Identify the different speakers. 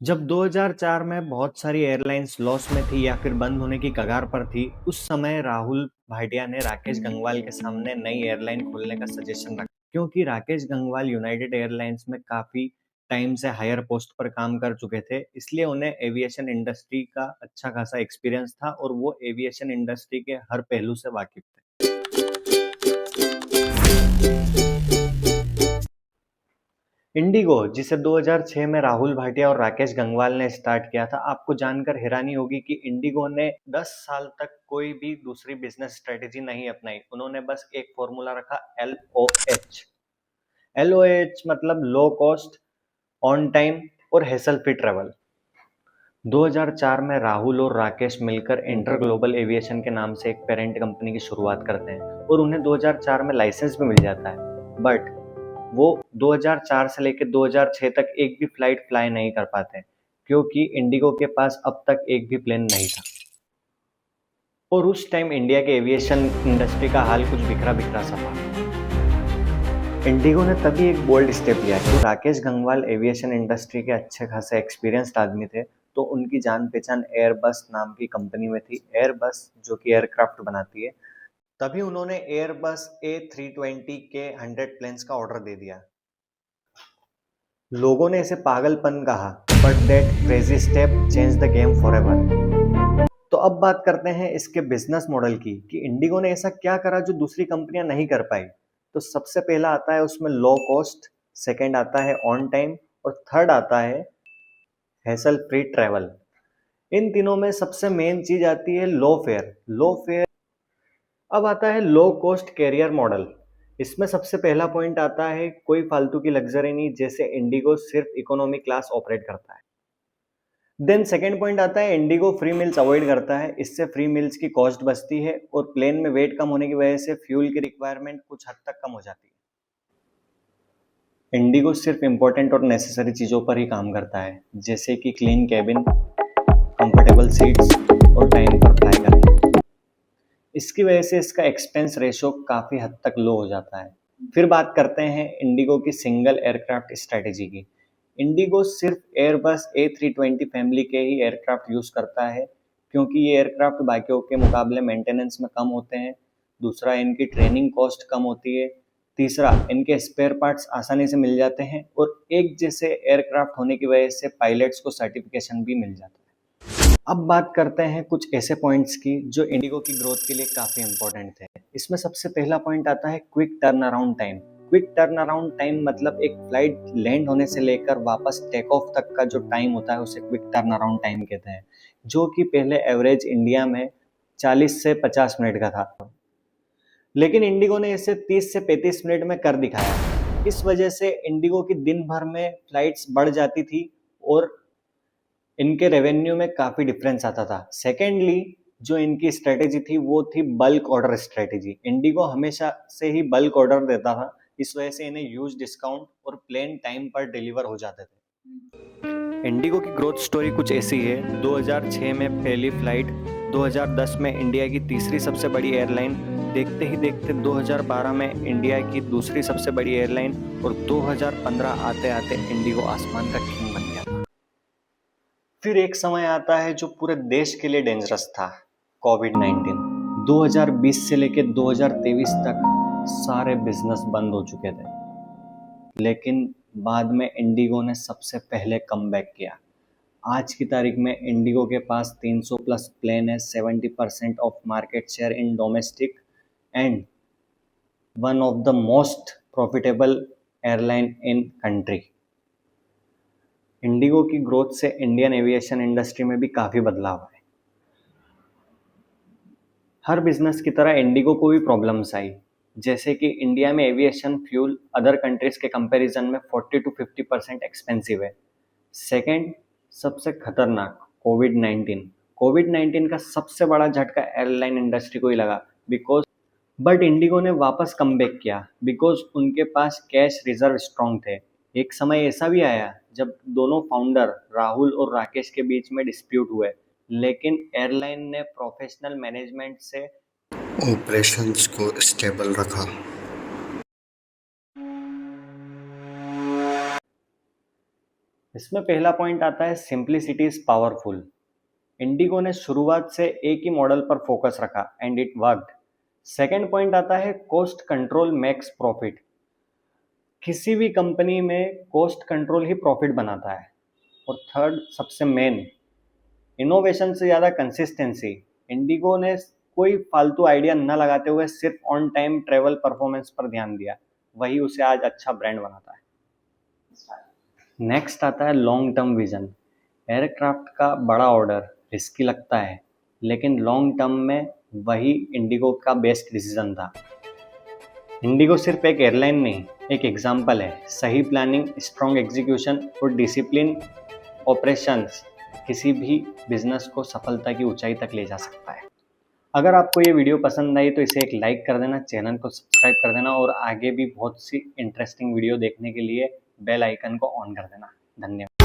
Speaker 1: जब 2004 में बहुत सारी एयरलाइंस लॉस में थी या फिर बंद होने की कगार पर थी, उस समय राहुल भाटिया ने राकेश गंगवाल के सामने नई एयरलाइन खोलने का सजेशन रखा। क्योंकि राकेश गंगवाल यूनाइटेड एयरलाइंस में काफी टाइम से हायर पोस्ट पर काम कर चुके थे, इसलिए उन्हें एविएशन इंडस्ट्री का अच्छा खासा एक्सपीरियंस था और वो एविएशन इंडस्ट्री के हर पहलू से वाकिफ थे। इंडिगो, जिसे 2006 में राहुल भाटिया और राकेश गंगवाल ने स्टार्ट किया था, आपको जानकर हैरानी होगी कि इंडिगो ने 10 साल तक कोई भी दूसरी बिजनेस स्ट्रेटेजी नहीं अपनाई। उन्होंने बस एक फॉर्मूला रखा, LOH। LOH मतलब लो कॉस्ट, ऑन टाइम और हैसल फ्री ट्रेवल। 2004 में राहुल और राकेश मिलकर इंटर ग्लोबल एविएशन के नाम से एक पेरेंट कंपनी की शुरुआत करते हैं और उन्हें 2004 में लाइसेंस भी मिल जाता है। बट वो 2004 से लेकर 2006 तक एक भी फ्लाइट फ्लाई नहीं कर पाते, क्योंकि इंडिगो के पास अब तक एक भी प्लेन नहीं था। और उस टाइम इंडिया के एविएशन इंडस्ट्री का हाल कुछ बिखरा बिखरा सा था। इंडिगो ने तभी एक बोल्ड स्टेप लिया कि राकेश गंगवाल एविएशन इंडस्ट्री के अच्छे खासे एक्सपीरियंस्ड आदमी थे, तो उनकी जान पहचान एयरबस नाम की कंपनी में थी। एयरबस जो कि एयरक्राफ्ट बनाती है। तभी उन्होंने एयरबस A320 के 100 प्लेन्स का ऑर्डर दे दिया। लोगों ने इसे पागलपन कहा, but that crazy step change the game forever. तो अब बात करते हैं इसके बिजनेस मॉडल की कि इंडिगो ने ऐसा क्या करा जो दूसरी कंपनियां नहीं कर पाई। तो सबसे पहला आता है उसमें लो कॉस्ट, सेकंड आता है ऑन टाइम और थर्ड आता है हैसल फ्री ट्रेवल। इन तीनों में सबसे मेन चीज आती है लो फेयर। अब आता है लो कॉस्ट कैरियर मॉडल। इसमें सबसे पहला पॉइंट आता है कोई फालतू की लग्जरी नहीं, जैसे इंडिगो सिर्फ इकोनॉमी क्लास ऑपरेट करता है। देन सेकेंड पॉइंट आता है इंडिगो फ्री मील्स अवॉइड करता है, इससे फ्री मील्स की कॉस्ट बचती है और प्लेन में वेट कम होने की वजह से फ्यूल की रिक्वायरमेंट कुछ हद तक कम हो जाती है। इंडिगो सिर्फ इंपॉर्टेंट और नेसेसरी चीजों पर ही काम करता है, जैसे कि क्लीन कैबिन, कंफर्टेबल सीट्स और टाइम पर फ्लाई करना। इसकी वजह से इसका एक्सपेंस रेशो काफ़ी हद तक लो हो जाता है। फिर बात करते हैं इंडिगो की सिंगल एयरक्राफ्ट स्ट्रेटेजी की। इंडिगो सिर्फ एयरबस A320 फैमिली के ही एयरक्राफ्ट यूज़ करता है, क्योंकि ये एयरक्राफ्ट बाकियों के मुकाबले मेंटेनेंस में कम होते हैं। दूसरा, इनकी ट्रेनिंग कॉस्ट कम होती है। तीसरा, इनके स्पेयर पार्ट्स आसानी से मिल जाते हैं और एक जैसे एयरक्राफ्ट होने की वजह से पायलट्स को सर्टिफिकेशन भी मिल जाता है। अब बात करते हैं कुछ ऐसे पॉइंट्स की जो इंडिगो की ग्रोथ के लिए काफ़ी इंपॉर्टेंट थे। इसमें सबसे पहला पॉइंट आता है quick turn around time. Quick turn around time मतलब एक फ्लाइट लैंड होने से लेकर वापस टेक ऑफ तक का जो टाइम होता है उसे क्विक टर्न अराउंड टाइम कहते हैं, जो कि पहले एवरेज इंडिया में 40 से 50 मिनट का था, लेकिन इंडिगो ने इसे 30 से 35 मिनट में कर दिखाया। इस वजह से इंडिगो की दिन भर में फ्लाइट्स बढ़ जाती थी और इनके रेवेन्यू में काफ़ी डिफरेंस आता था। सेकेंडली, जो इनकी स्ट्रेटेजी थी वो थी बल्क ऑर्डर स्ट्रेटेजी। इंडिगो हमेशा से ही बल्क ऑर्डर देता था, इस वजह से इन्हें ह्यूज डिस्काउंट और प्लेन टाइम पर डिलीवर हो जाते थे। इंडिगो की ग्रोथ स्टोरी कुछ ऐसी है। 2006 में पहली फ्लाइट, 2010 में इंडिया की तीसरी सबसे बड़ी एयरलाइन, देखते ही देखते 2012 में इंडिया की दूसरी सबसे बड़ी एयरलाइन और 2015 आते आते इंडिगो आसमान का किंग बन गया था। फिर एक समय आता है जो पूरे देश के लिए डेंजरस था, कोविड-19। 2020 से लेकर 2023 तक सारे बिजनेस बंद हो चुके थे, लेकिन बाद में इंडिगो ने सबसे पहले कमबैक किया। आज की तारीख में इंडिगो के पास 300 प्लस प्लेन है, 70% of market share in domestic and one of the most profitable airline in country. Indigo की ग्रोथ से इंडियन एविएशन इंडस्ट्री में भी काफ़ी बदलाव आए। हर बिजनेस की तरह इंडिगो को भी प्रॉब्लम्स आई, जैसे कि इंडिया में एविएशन फ्यूल अदर कंट्रीज के कंपैरिजन में 40 to 50% एक्सपेंसिव है। सेकेंड, सबसे खतरनाक, कोविड-19 का सबसे बड़ा झटका एयरलाइन इंडस्ट्री को ही लगा, बट इंडिगो ने वापस कमबैक किया बिकॉज उनके पास कैश रिजर्व स्ट्रॉन्ग थे। एक समय ऐसा भी आया जब दोनों फाउंडर राहुल और राकेश के बीच में डिस्प्यूट हुए, लेकिन एयरलाइन ने प्रोफेशनल मैनेजमेंट से
Speaker 2: ऑपरेशंस को स्टेबल रखा।
Speaker 1: इसमें पहला पॉइंट आता है सिंप्लिसिटी इज पावरफुल। इंडिगो ने शुरुआत से एक ही मॉडल पर फोकस रखा and it worked. Second point आता है कॉस्ट कंट्रोल मेक्स प्रॉफिट। किसी भी कंपनी में कॉस्ट कंट्रोल ही प्रॉफिट बनाता है। और थर्ड सबसे मेन, इनोवेशन से ज़्यादा कंसिस्टेंसी। इंडिगो ने कोई फालतू आइडिया न लगाते हुए सिर्फ ऑन टाइम ट्रेवल परफॉर्मेंस पर ध्यान दिया, वही उसे आज अच्छा ब्रांड बनाता है। नेक्स्ट आता है लॉन्ग टर्म विजन। एयरक्राफ्ट का बड़ा ऑर्डर रिस्की लगता है, लेकिन लॉन्ग टर्म में वही इंडिगो का बेस्ट डिसीजन था। इंडिगो सिर्फ एक एयरलाइन नहीं, एक एग्जाम्पल है। सही प्लानिंग, स्ट्रॉन्ग एग्जीक्यूशन और डिसिप्लिन ऑपरेशंस किसी भी बिजनेस को सफलता की ऊंचाई तक ले जा सकता है। अगर आपको ये वीडियो पसंद आई तो इसे एक लाइक कर देना, चैनल को सब्सक्राइब कर देना और आगे भी बहुत सी इंटरेस्टिंग वीडियो देखने के लिए बेल आइकन को ऑन कर देना। धन्यवाद।